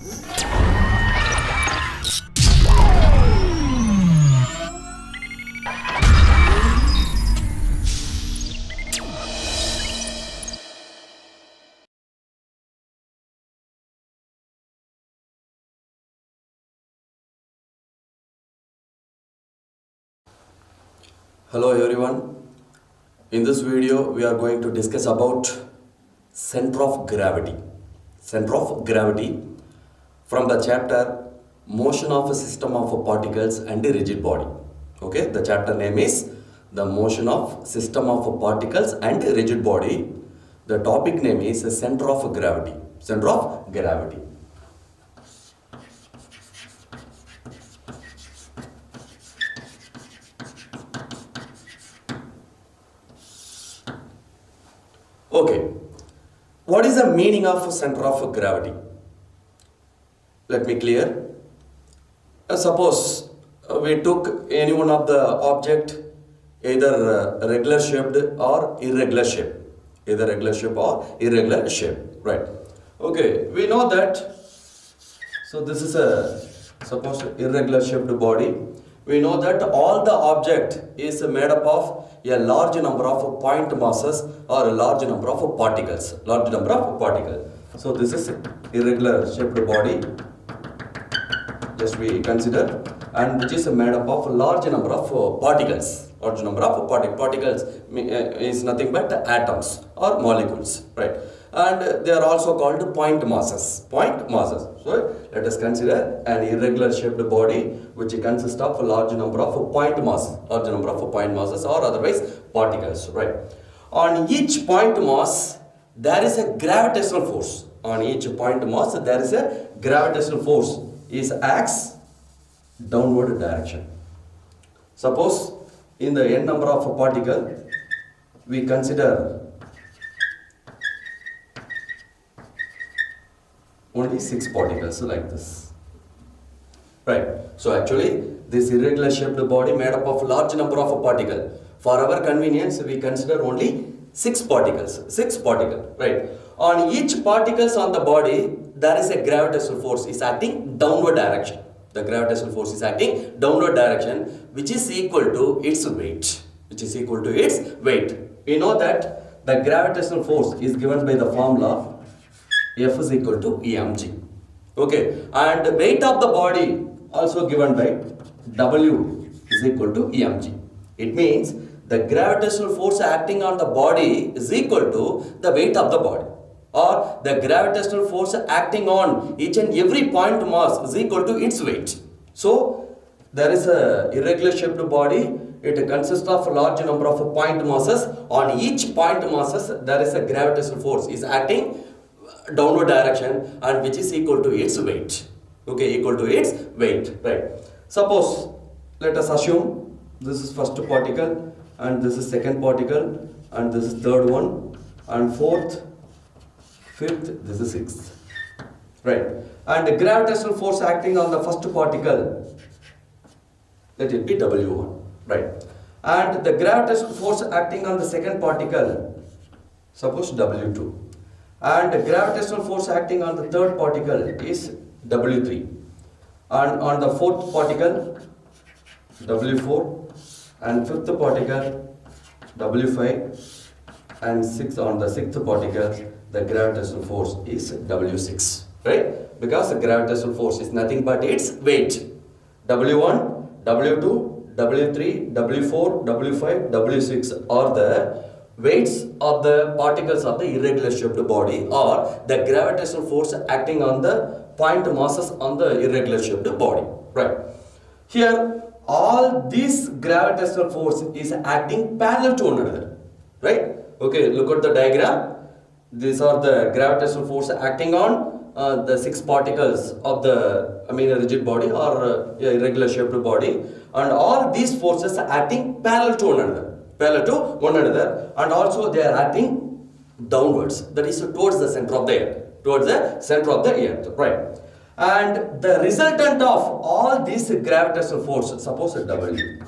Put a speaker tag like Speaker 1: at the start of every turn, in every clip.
Speaker 1: Hello everyone. In this video we are going to discuss about center of gravity. Center of gravity from the chapter motion of a system of particles and a rigid body. Okay, the chapter name is the motion of system of particles and a rigid body. The topic name is center of gravity. Center of gravity. Okay, what is the meaning of center of gravity? Let me clear. Suppose we took any one of the object, either regular shaped or irregular shape. Either regular shape or irregular shape, right? Okay, we know that. So this is a suppose irregular shaped body. We know that all the object is made up of a large number of point masses or a large number of particles. Large number of particles. So this is irregular shaped body. Just we consider, and which is made up of a large number of particles. Large number of particles is nothing but atoms or molecules, right? And they are also called point masses. Point masses. So let us consider an irregular shaped body which consists of a large number of point masses. Large number of point masses or otherwise particles, right? On each point mass there is a gravitational force. On each point mass there is a gravitational force is acts downward direction. Suppose in the n number of a particle we consider only 6 particles like this, right? So actually this irregular shaped body made up of large number of particles. For our convenience we consider only 6 particles, right? On each particles on the body there is a gravitational force is acting downward direction. The gravitational force is acting downward direction which is equal to its weight. We know that the gravitational force is given by the formula F is equal to mg. Okay, and the weight of the body also given by W is equal to mg. It means the gravitational force acting on the body is equal to the weight of the body, or the gravitational force acting on each and every point mass is equal to its weight. So there is a irregular shaped body. It consists of a large number of point masses. On each point masses there is a gravitational force is acting downward direction and which is equal to its weight. Okay, equal to its weight, right? Suppose let us assume this is first particle and this is second particle and this is third one and fourth, fifth, this is sixth, right? And the gravitational force acting on the first particle, let it be W1, right? And the gravitational force acting on the second particle, suppose W2. And the gravitational force acting on the third particle is W3. And on the fourth particle, W4. And fifth particle, W5. And on the sixth particle, the gravitational force is W6. Right? Because the gravitational force is nothing but its weight. W1, W2, W3, W4, W5, W6 are the weights of the particles of the irregular shaped body, or the gravitational force acting on the point masses on the irregular shaped body, right? Here all this gravitational force is acting parallel to one another, right? Okay, look at the diagram. These are the gravitational force acting on the 6 particles of the rigid body or irregular shaped body, and all these forces are acting parallel to one another, and also they are acting downwards, that is towards the center of the earth, right? And the resultant of all these gravitational force, suppose W,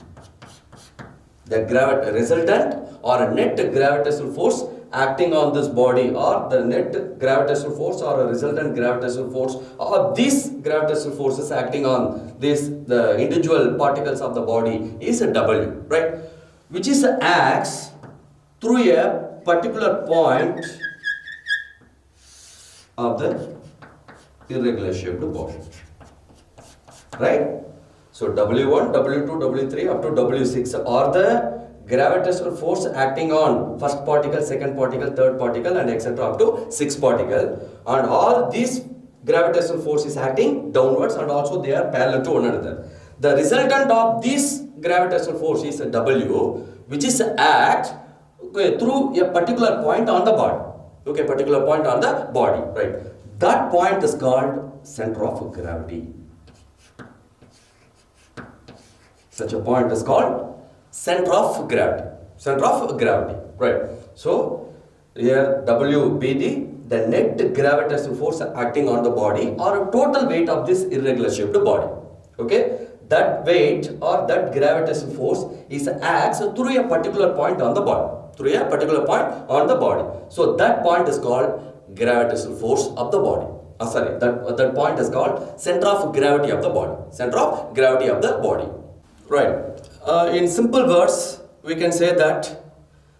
Speaker 1: the resultant or a net gravitational force acting on this body, or the net gravitational force or a resultant gravitational force, or these gravitational forces acting on the individual particles of the body is a W, right? Which is acts through a particular point of the irregular shaped body, right? So W1, W2, W3 up to W6 are the gravitational force acting on first particle, second particle, third particle, and etc. up to sixth particle. And all these gravitational force is acting downwards, and also they are parallel to one another. The resultant of this gravitational force is a W, which is act through a particular point on the body. Okay, particular point on the body, right? That point is called center of gravity. Such a point is called center of gravity. Center of gravity, right? So here W be the net gravitational force acting on the body, or a total weight of this irregular shaped body. Okay, that weight or that gravitational force is acts through a particular point on the body. Through a particular point on the body. So that point is called gravitational force of the body. That point is called center of gravity of the body. Center of gravity of the body. Right. In simple words, we can say that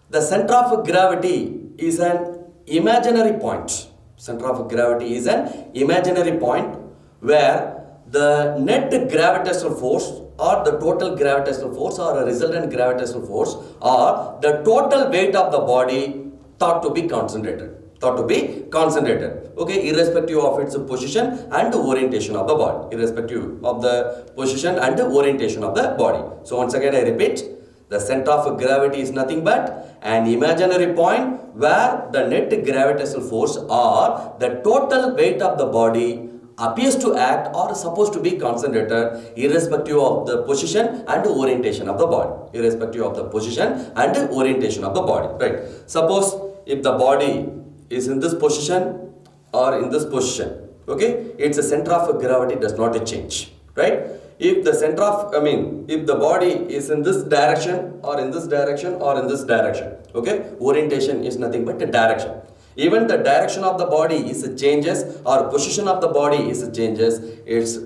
Speaker 1: the center of gravity is an imaginary point. Center of gravity is an imaginary point where the net gravitational force or the total gravitational force or a resultant gravitational force or the total weight of the body thought to be concentrated. Okay, irrespective of its position and orientation of the body. Irrespective of the position and orientation of the body. So once again I repeat, the center of gravity is nothing but an imaginary point where the net gravitational force or the total weight of the body appears to act or is supposed to be concentrated irrespective of the position and orientation of the body. Irrespective of the position and orientation of the body. Right. Suppose if the body is in this position or in this position, okay, its center of gravity does not change, right? If the center of, if the body is in this direction or in this direction or in this direction, okay, orientation is nothing but the direction. Even the direction of the body is changes or position of the body is changes, it's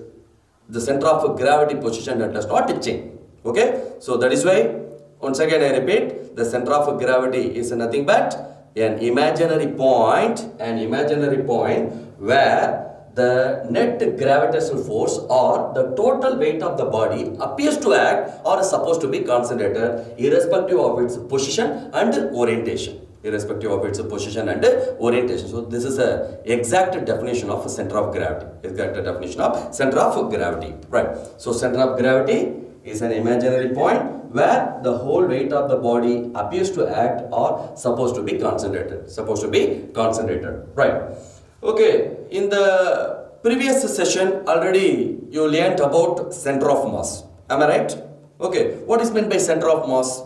Speaker 1: the center of gravity position that does not change, okay? So that is why, once again I repeat, the center of gravity is nothing but an imaginary point where the net gravitational force or the total weight of the body appears to act or is supposed to be concentrated irrespective of its position and orientation. Irrespective of its position and orientation. So this is a exact definition of a center of gravity. Exact definition of center of gravity. Right. So center of gravity is an imaginary point where the whole weight of the body appears to act or supposed to be concentrated. Right. Okay. In the previous session already you learnt about center of mass. Am I right? Okay. What is meant by center of mass?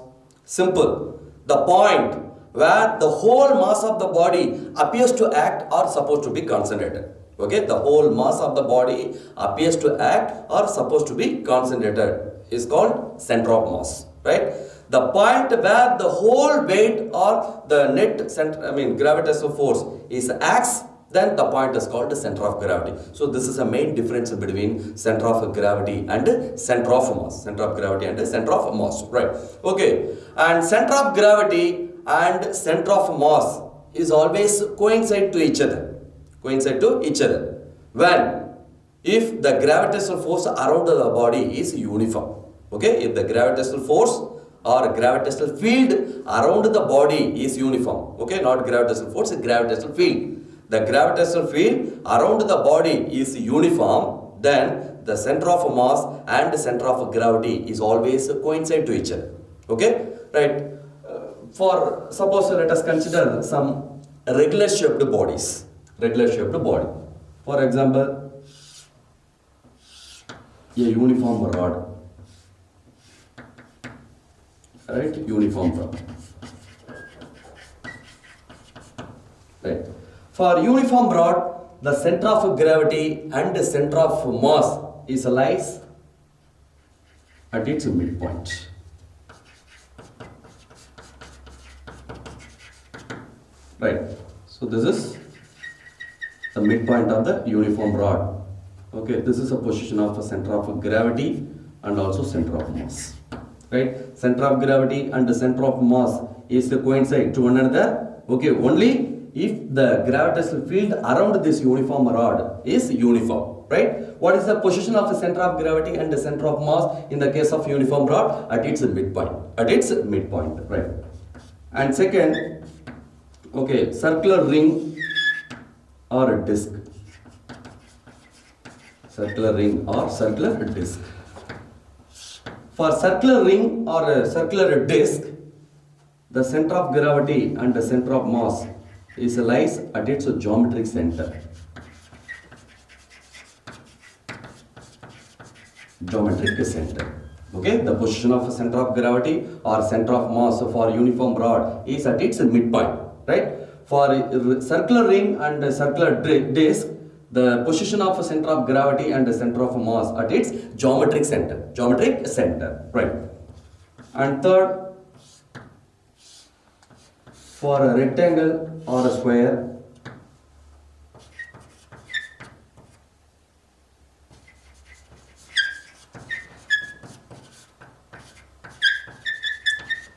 Speaker 1: Simple. The point where the whole mass of the body appears to act or supposed to be concentrated. Okay, the whole mass of the body appears to act or supposed to be concentrated is called center of mass, right? The point where the whole weight or the net gravitational force is acts, then the point is called the center of gravity. So this is a main difference between center of gravity and center of mass. Center of gravity and center of mass, right? Okay, and center of gravity and center of mass is always coincide to each other. When? If the gravitational force around the body is uniform. Okay? If the gravitational force or gravitational field around the body is uniform. Okay? Not gravitational force, gravitational field. The gravitational field around the body is uniform, then the center of mass and the center of gravity is always coincide to each other. Okay? Right? For suppose let us consider some regular shaped bodies. For example, a uniform rod. Right? Uniform rod. Right. For uniform rod, the center of gravity and the center of mass is lies at its midpoint. Right. So this is the midpoint of the uniform rod. Okay, this is a position of a center of gravity and also center of mass. Right, center of gravity and the center of mass is coincide to one another. Okay, only if the gravitational field around this uniform rod is uniform. Right, what is the position of the center of gravity and the center of mass in the case of uniform rod? At its midpoint. At its midpoint. Right. And second, okay, circular ring or a disc. Circular ring or circular disc. For circular ring or a circular disc, the center of gravity and the center of mass lies at its geometric center. Geometric center. Okay, the position of center of gravity or center of mass for uniform rod is at its midpoint. Right? For circular ring and circular disc, the position of center of gravity and the center of mass at its geometric center. Geometric center. Right. And third, for a rectangle or a square,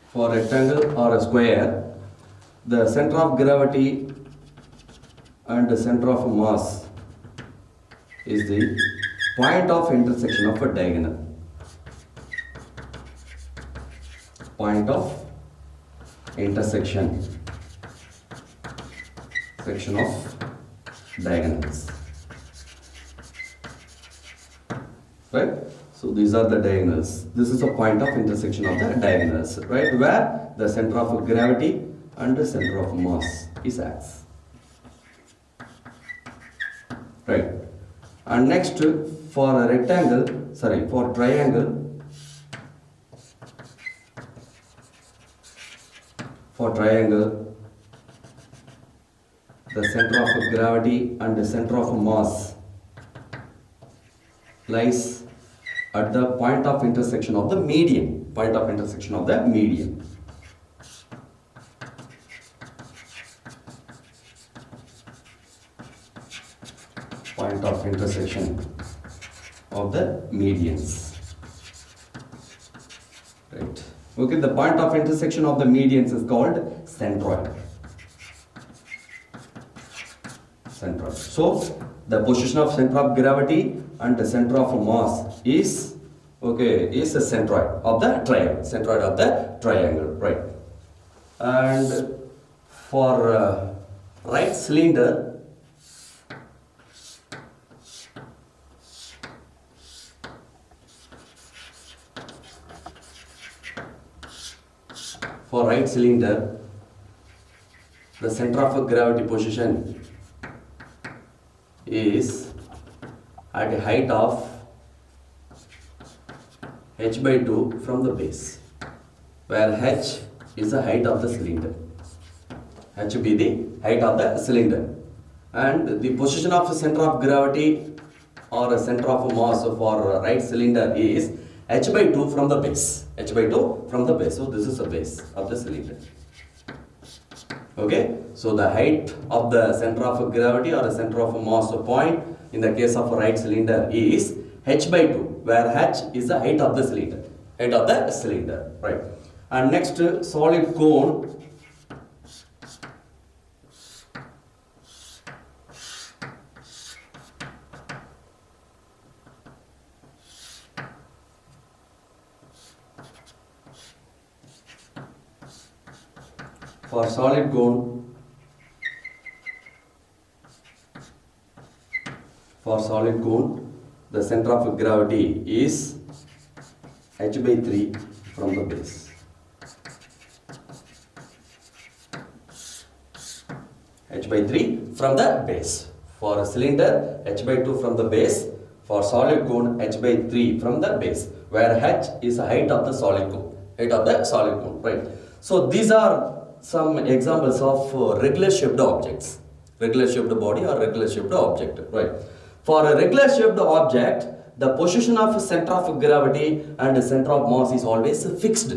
Speaker 1: for rectangle or a square, the center of gravity and the center of mass is the point of intersection of a diagonal. Point of intersection section of diagonals. Right? So these are the diagonals. This is a point of intersection of the diagonals, right? Where the center of gravity and the center of mass is acts. Right. And next, for a rectangle, for triangle, the center of gravity and the center of mass lies at the point of intersection of the median. Point of intersection of the median. Point of intersection of the medians. Right. Okay, the point of intersection of the medians is called centroid. Centroid. So the position of center of gravity and the center of mass is the centroid of the triangle. Centroid of the triangle, right? And for right cylinder, the center of gravity position is at a height of h by 2 from the base, where h is the height of the cylinder. H be the height of the cylinder. And the position of center of gravity or center of mass for right cylinder is h by 2 from the base. H by 2 from the base. So this is the base of the cylinder. Okay. So the height of the center of gravity or the center of mass point in the case of a right cylinder is h by 2, where h is the height of the cylinder. Height of the cylinder. Right. And next, solid cone. For solid cone, the center of gravity is h by 3 from the base. H by 3 from the base. For a cylinder, h by 2 from the base. For solid cone, h by 3 from the base, where h is the height of the solid cone. Height of the solid cone, right? So these are some examples of regular shaped objects. Regular shaped body or regular shaped object, right? For a regular shaped object, the position of center of gravity and the center of mass is always fixed.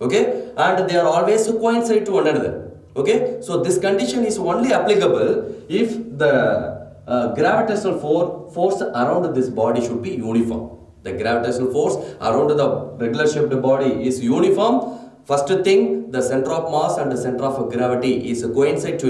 Speaker 1: Okay? And they are always coincide to one another. Okay, so this condition is only applicable if the gravitational force around this body should be uniform. The gravitational force around the regular shaped body is uniform. First thing, the center of mass and the center of gravity is coincide to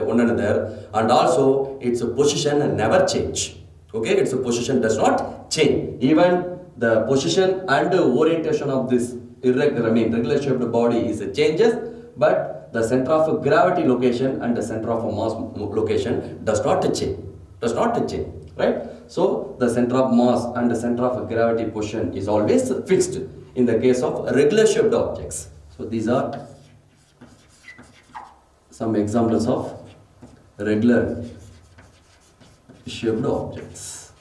Speaker 1: one another, and also its position never change. Okay, its position does not change. Even the position and orientation of this regular shaped body is changes, but the center of gravity location and the center of mass location does not change. Does not change, right? So the center of mass and the center of gravity position is always fixed in the case of regular shaped objects. So these are some examples of regular shaped objects.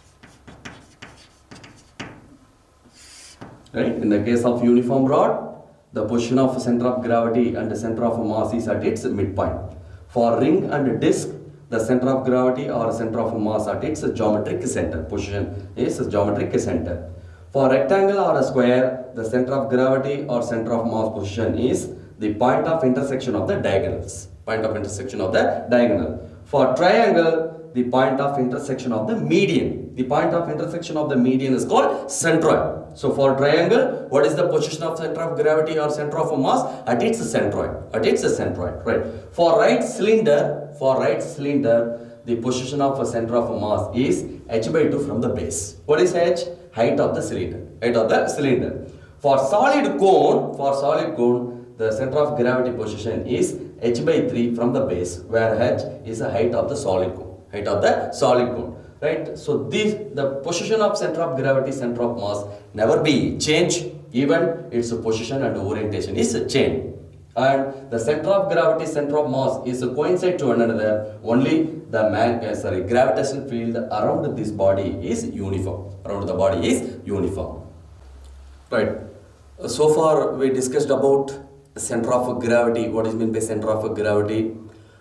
Speaker 1: Right? In the case of uniform rod, the position of center of gravity and the center of mass is at its midpoint. For ring and disc, the center of gravity or center of mass at its geometric center. Position is geometric center. For rectangle or a square, the center of gravity or center of mass position is the point of intersection of the diagonals. Point of intersection of the diagonal. For triangle, the point of intersection of the median. The point of intersection of the median is called centroid. So for triangle, what is the position of center of gravity or center of mass? At its centroid. At its centroid, right? For right cylinder, the position of a center of mass is h by 2 from the base. What is h? Height of the cylinder. Height of the cylinder. For solid cone, the center of gravity position is h by 3 from the base, where h is the height of the solid cone. Height of the solid cone. Right? So the position of center of gravity, center of mass never be changed, even its position and orientation is changed. And the center of gravity, center of mass is coincide to one another. Only the gravitational field around this body is uniform. Around the body is uniform. Right. So far we discussed about center of gravity. What is meant by center of gravity,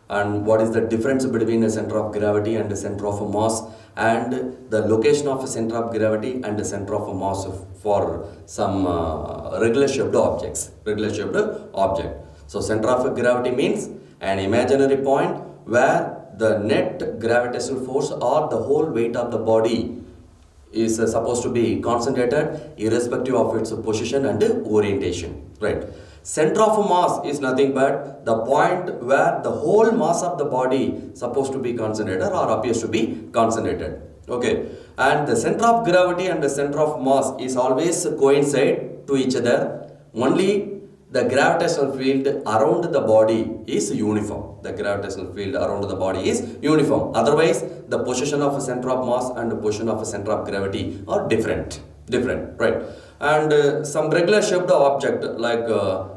Speaker 1: and what is the difference between a center of gravity and a center of mass, and the location of a center of gravity and the center of mass for some regular shaped objects. Regular shaped object. So center of gravity means an imaginary point where the net gravitational force or the whole weight of the body is supposed to be concentrated irrespective of its position and orientation. Right. Center of mass is nothing but the point where the whole mass of the body supposed to be concentrated or appears to be concentrated. Okay. And the center of gravity and the center of mass is always coincide to each other. Only the gravitational field around the body is uniform. The gravitational field around the body is uniform. Otherwise, the position of a center of mass and the position of a center of gravity are different. Right? And some regular shaped object like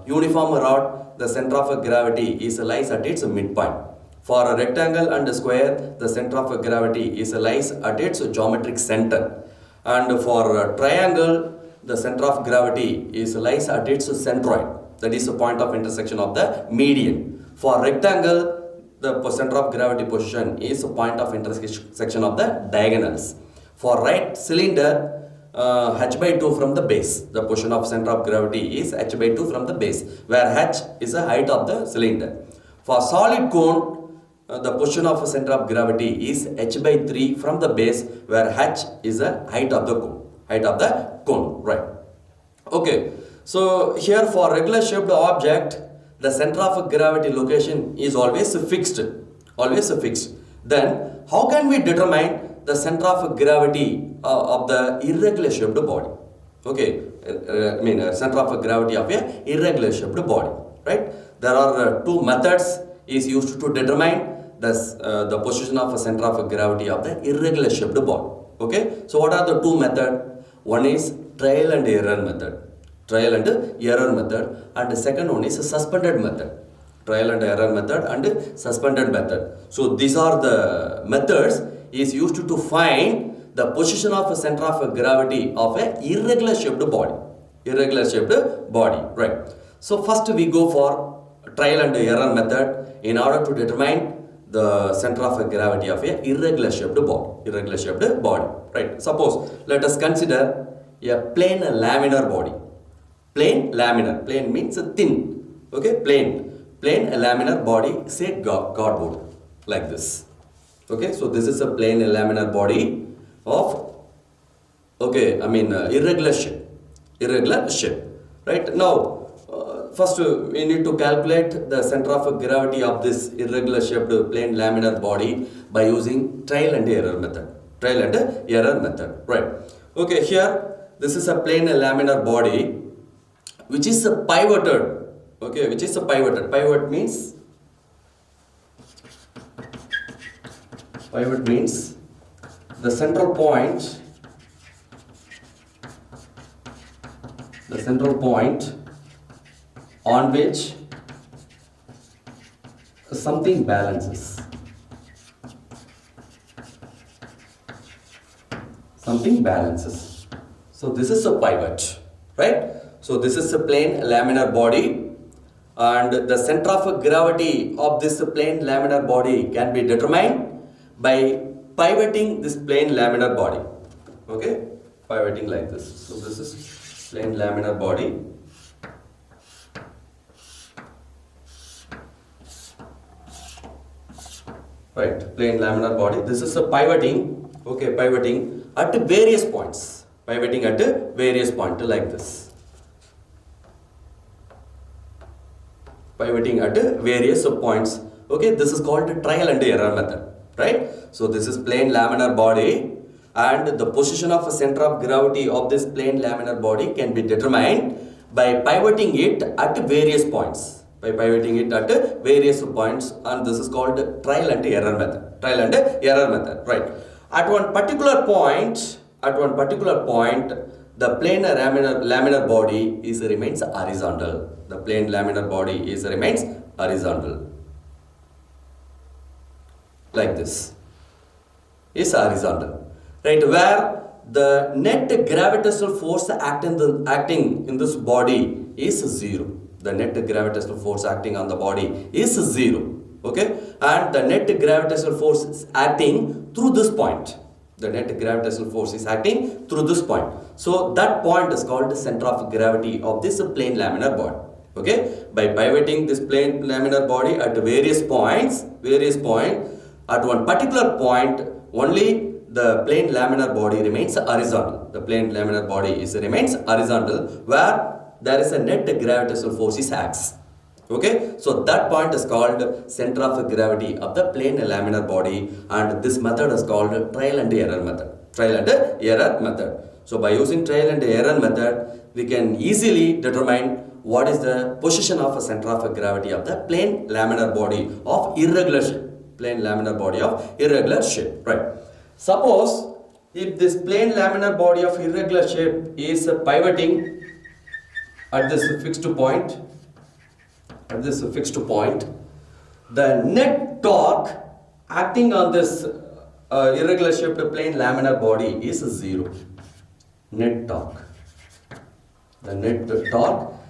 Speaker 1: uniform rod, the center of gravity lies at its midpoint. For a rectangle and a square, the center of gravity lies at its geometric center. And for a triangle, the center of gravity lies at its centroid. That is the point of intersection of the median. For rectangle, the center of gravity position is the point of intersection of the diagonals. For right cylinder, h by 2 from the base. The position of center of gravity is h by 2 from the base, where h is the height of the cylinder. For solid cone, the position of center of gravity is h by 3 from the base, where h is the height of the cone. Height of the cone, right? Okay. So here for regular shaped object, the center of gravity location is always fixed. Always fixed. Then how can we determine the center of gravity of the irregular shaped body? Okay, center of gravity of a irregular shaped body, right? There are two methods is used to determine the position of a center of gravity of the irregular shaped body. Okay, so what are the two methods? One is trial and error method. Trial and error method, and the second one is a suspended method. Trial and error method and suspended method. So these are the methods is used to find the position of a center of gravity of a irregular shaped body. Irregular shaped body, right? So first we go for trial and error method in order to determine the center of gravity of a irregular shaped body. Irregular shaped body, right? Suppose let us consider a plain laminar body. Plain laminar. Plain means thin. Okay, plain plain laminar body, say cardboard, like this. Okay, so this is a plain laminar body of, okay, irregular shape, right? Now, first we need to calculate the center of gravity of this irregular shaped plain laminar body by using trial and error method, right? Okay, here this is a plain laminar body which is pivoted. Okay, which is a pivoted. Pivot means the central point on which something balances. So this is a pivot, right? So this is a plain laminar body, and the center of gravity of this plain laminar body can be determined by pivoting this plain laminar body. Okay, pivoting like this. So this is plain laminar body. Right, plain laminar body. This is a pivoting. Okay, pivoting at various points. Like this. Pivoting at various points. Okay, this is called trial and error method, right? So this is plain laminar body, and the position of a center of gravity of this plain laminar body can be determined by pivoting it at various points. And this is called trial and error method. Right? At one particular point, the plain laminar body remains horizontal. Like this. Is horizontal. Right? Where the net gravitational force acting in this body is zero. The net gravitational force acting on the body is zero. Okay? And the net gravitational force is acting through this point. So that point is called the center of gravity of this plain laminar body. Okay? By pivoting this plain laminar body at various points, at one particular point, only the plain laminar body remains horizontal. Remains horizontal, where there is a net gravitational force acts. Okay, so that point is called center of gravity of the plain laminar body, and this method is called trial and error method. So by using trial and error method, we can easily determine what is the position of a center of gravity of the plain laminar body of irregular shape. Right? Suppose if this plain laminar body of irregular shape is pivoting at this fixed point, the net torque acting on this irregular shaped plain laminar body is zero. The net torque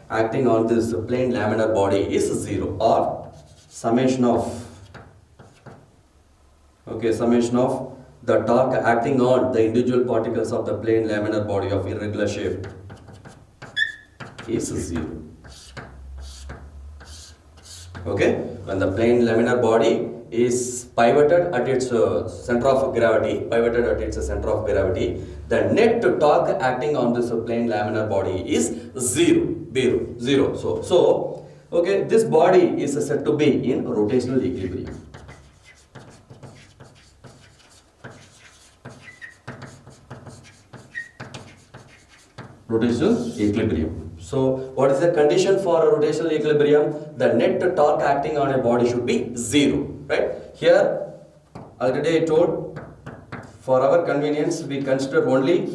Speaker 1: acting on this plain laminar body is zero, or summation of the torque acting on the individual particles of the plain laminar body of irregular shape is zero. Okay, when the plain laminar body is pivoted at its center of gravity, the net torque acting on this plain laminar body is zero. So okay, this body is said to be in rotational equilibrium. So what is the condition for a rotational equilibrium? The net torque acting on a body should be zero, right? Here, already I told, for our convenience, we consider only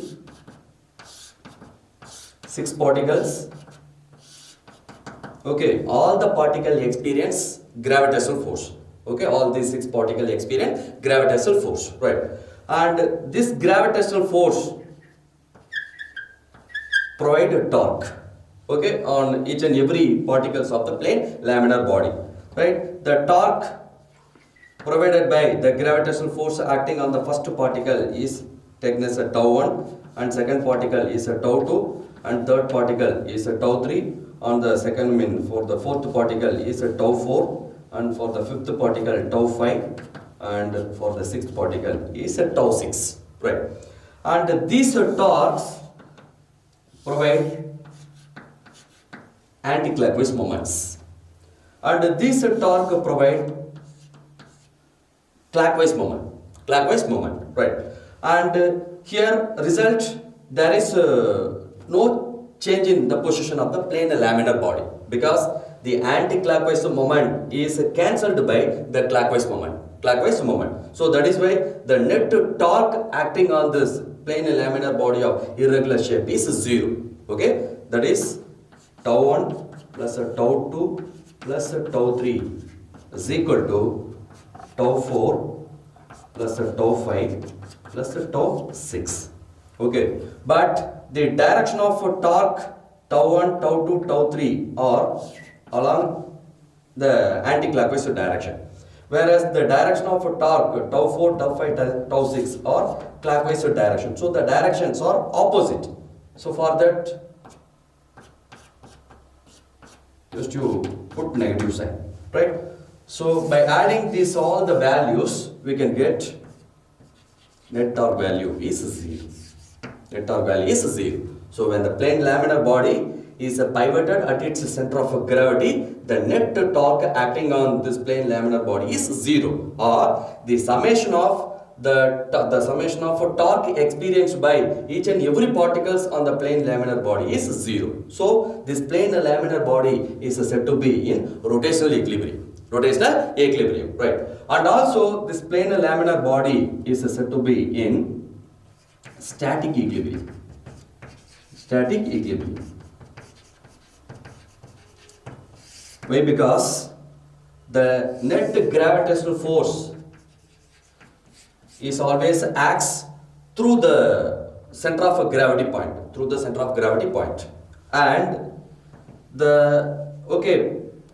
Speaker 1: 6 particles. Okay, all the particles experience gravitational force. Okay, all these 6 particles experience gravitational force, right? And this gravitational force provide a torque, okay, on each and every particles of the plain laminar body, right? The torque provided by the gravitational force acting on the first particle is taken as a tau 1, and second particle is a tau 2, and third particle is a tau 3, on the second for the fourth particle is a tau 4, and for the fifth particle tau 5, and for the sixth particle is a tau 6, right? And these torques provide anti-clockwise moments, and these torque provide clockwise moment, right? And here result, there is no change in the position of the plane laminar body, because the anti-clockwise moment is cancelled by the clockwise moment. So that is why the net torque acting on this plane laminar body of irregular shape is 0. Okay, that is tau 1 plus a tau 2 plus a tau 3 is equal to tau 4 plus a tau 5 plus a tau 6. Okay, but the direction of torque tau 1, tau 2, tau 3 are along the anti-clockwise direction, whereas the direction of torque tau 4, tau 5, tau 6 are clockwise direction. So the directions are opposite. So for that, just you put negative sign, right? So by adding these all the values, we can get net torque value is 0. Net torque value is 0. So when the plane laminar body is pivoted at its center of gravity, the net torque acting on this plane laminar body is 0, or the summation of the summation of torque experienced by each and every particles on the plane laminar body is 0. So this plane laminar body is said to be in rotational equilibrium. Right? And also this plane laminar body is said to be in static equilibrium. Why? Because the net gravitational force is always acts through the center of gravity point, and the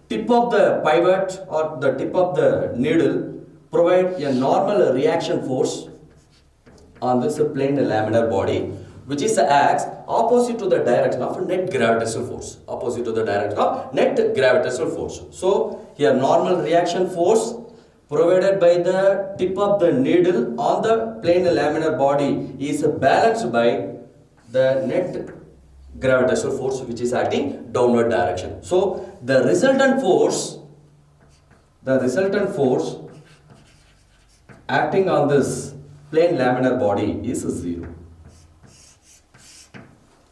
Speaker 1: tip of the pivot or the tip of the needle provide a normal reaction force on this plane laminar body, which is acts opposite to the direction of net gravitational force. So here normal reaction force provided by the tip of the needle on the plane laminar body is balanced by the net gravitational force, which is acting downward direction. So the resultant force acting on this plane laminar body is 0.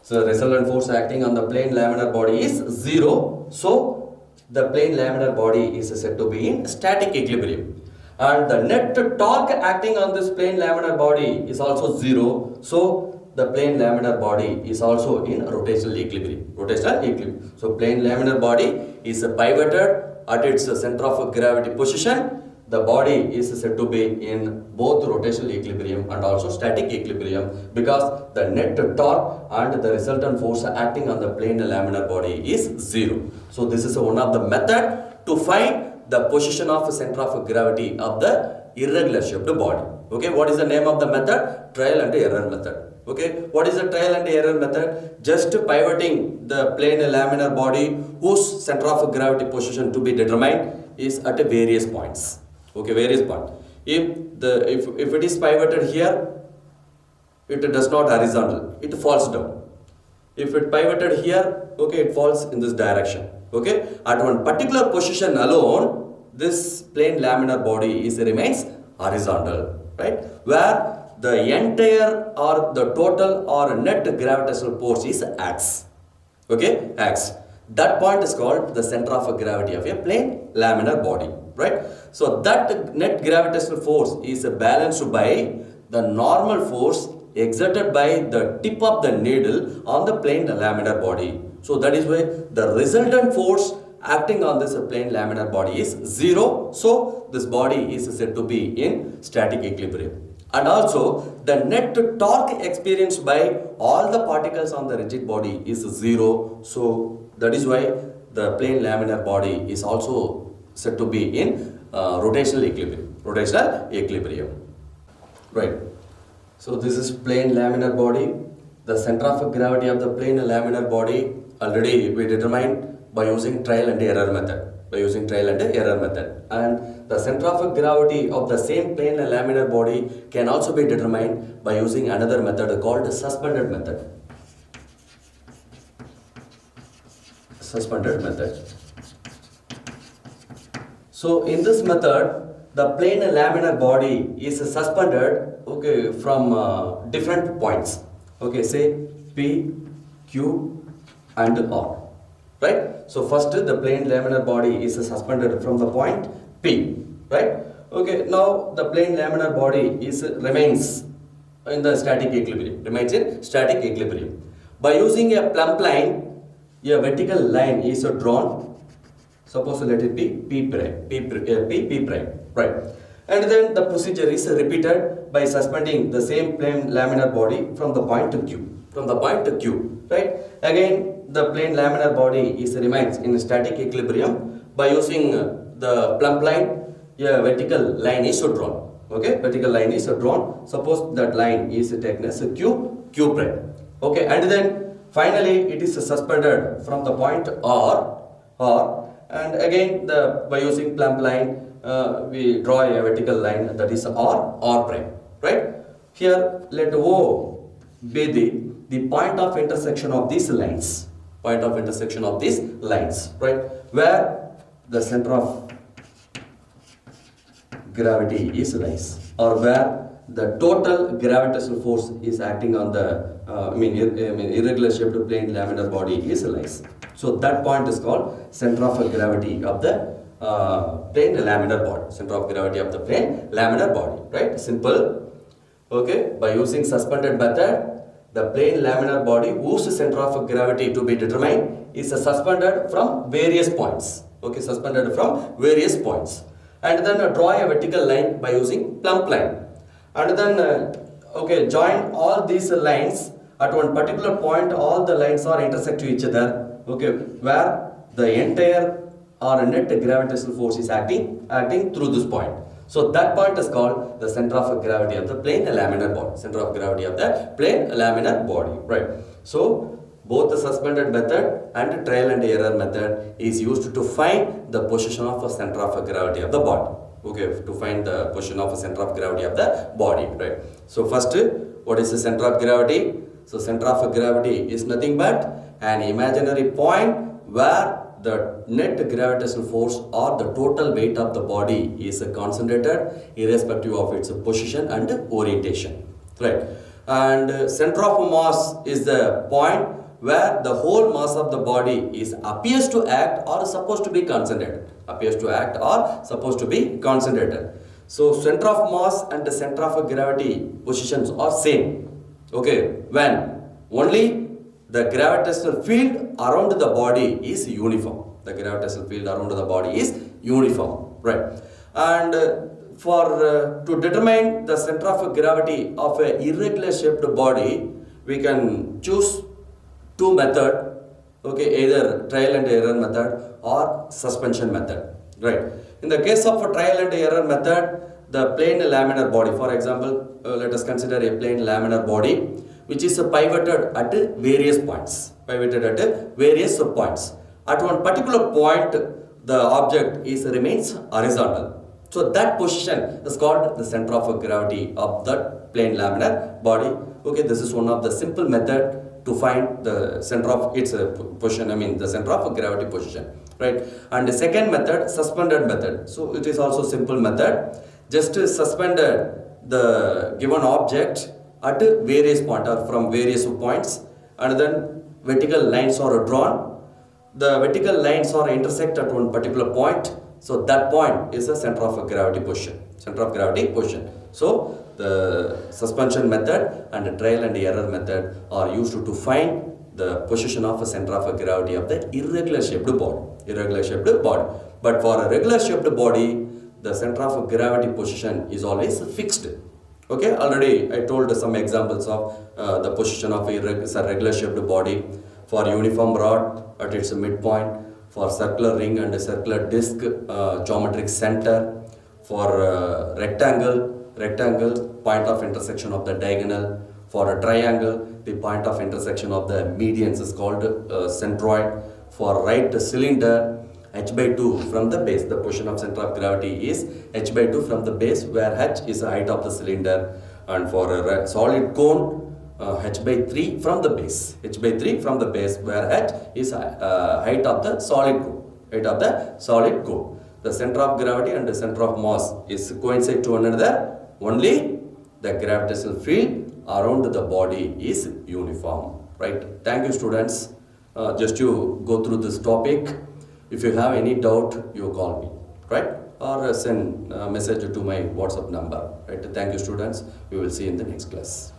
Speaker 1: So resultant force acting on the plane laminar body is 0. So the plane laminar body is said to be in static equilibrium. And the net torque acting on this plane laminar body is also 0. So the plane laminar body is also in rotational equilibrium. So plane laminar body is pivoted at its center of gravity position. The body is said to be in both rotational equilibrium and also static equilibrium, because the net torque and the resultant force acting on the plane laminar body is 0. So this is one of the method to find the position of center of gravity of the irregular shaped body. Okay, what is the name of the method? Trial and error method. Okay, what is the trial and error method? Just pivoting the plane laminar body whose center of gravity position to be determined is at various points. Okay, various points. If it is pivoted here, it does not horizontal, it falls down. If it pivoted here, okay, it falls in this direction. Okay, at one particular position alone, this plane laminar body remains horizontal, right? Where the entire or the total or net gravitational force is acts. Okay, acts. That point is called the center of gravity of a plane laminar body, right? So that net gravitational force is balanced by the normal force exerted by the tip of the needle on the plane laminar body. So that is why the resultant force acting on this plane laminar body is 0. So this body is said to be in static equilibrium. And also the net torque experienced by all the particles on the rigid body is 0. So that is why the plane laminar body is also said to be in rotational equilibrium. Right. So this is plane laminar body The center of gravity of the plane laminar body already we determined by using trial and error method. And the center of gravity of the same plane laminar body can also be determined by using another method called suspended method. So in this method, the plane laminar body is suspended, okay, from different points. Okay, say P, Q and R. Right? So first the plane laminar body is suspended from the point P. Right? Okay, now the plane laminar body remains in the static equilibrium. By using a plumb line, a vertical line is drawn. Suppose let it be P prime, right? And then the procedure is repeated by suspending the same plane laminar body from the point to Q. Right? Again, the plane laminar body remains in static equilibrium. By using the plumb line, a vertical line is drawn. Okay, Suppose that line is taken as Q prime. Okay, and then finally it is suspended from the point R. And again, by using plumb line, we draw a vertical line, that is R prime, right? Here, let O be the point of intersection of these lines, right? Where the center of gravity lies, or where the total gravitational force is acting on the irregular shaped plane laminar body lies. So that point is called center of gravity of the plane laminar body. Right? Simple. Okay. By using suspended method, the plane laminar body whose center of gravity to be determined is suspended from various points. Okay, and then draw a vertical line by using plumb line. And then join all these lines at one particular point. All the lines are intersect to each other. Okay, where the entire or net gravitational force is acting through this point. So that point is called the center of gravity of the plane laminar body. Right. So both the suspended method and trial and error method is used to find the position of a center of gravity of the body. Okay, to find the position of a center of gravity of the body. Right. So first, what is the center of gravity? So center of gravity is nothing but an imaginary point where the net gravitational force or the total weight of the body is concentrated irrespective of its position and orientation. Right. And center of mass is the point where the whole mass of the body appears to act or supposed to be concentrated. So center of mass and the center of gravity positions are same. Okay, when only the gravitational field around the body is uniform. Right? And to determine the center of gravity of an irregular shaped body, we can choose two methods. Okay, either trial and error method or suspension method. Right? In the case of a trial and error method, the plane laminar body, for example, let us consider a plane laminar body which is pivoted at various points. At one particular point, the object remains horizontal. So that position is called the center of gravity of the plane laminar body. Okay, this is one of the simple method to find the center of its position, the center of gravity position. Right? And the second method, suspended method. So it is also simple method. Just suspended the given object at various points or from various points, and then vertical lines are drawn. The vertical lines are intersect at one particular point. So that point is the center of gravity position. So the suspension method and the trial and error method are used to find the position of a center of gravity of the irregular shaped body. But for a regular shaped body, the center of gravity position is always fixed. Okay, already I told some examples of the position of a regular shaped body. For uniform rod at its midpoint, for circular ring and circular disc, geometric center, for rectangle, point of intersection of the diagonal, For a triangle, the point of intersection of the medians is called centroid. For right cylinder, h by 2 from the base. The position of center of gravity is h by 2 from the base, where h is the height of the cylinder. And for a solid cone, h by 3 from the base. h by 3 from the base, where h is height of the solid cone. Height of the solid cone. The center of gravity and the center of mass is coincide to one another. Only the gravitational field around the body is uniform. Right? Thank you, students. Just you go through this topic. If you have any doubt, you call me, right? Or send a message to my WhatsApp number, right? Thank you, students. We will see you in the next class.